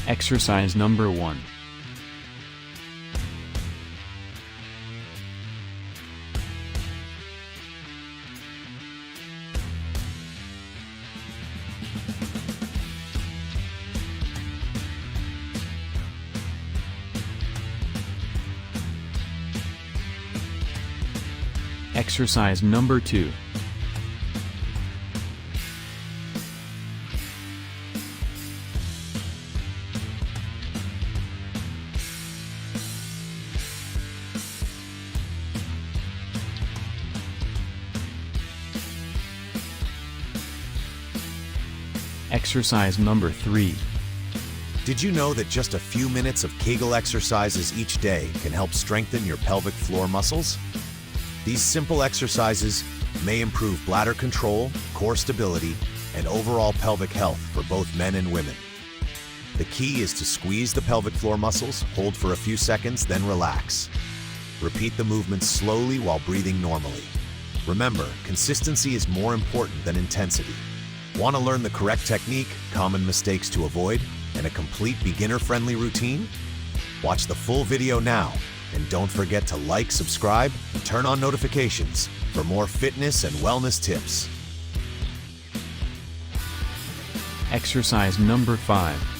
Exercise number 1. Exercise number 2. Exercise number 3. Did you know that just a few minutes of Kegel exercises each day can help strengthen your pelvic floor muscles? These simple exercises may improve bladder control, core stability, and overall pelvic health for both men and women. The key is to squeeze the pelvic floor muscles, hold for a few seconds, then relax. Repeat the movements slowly while breathing normally. Remember, consistency is more important than intensity. Want to learn the correct technique, common mistakes to avoid, and a complete beginner-friendly routine? Watch the full video now, and don't forget to like, subscribe, and turn on notifications for more fitness and wellness tips. Exercise number 5.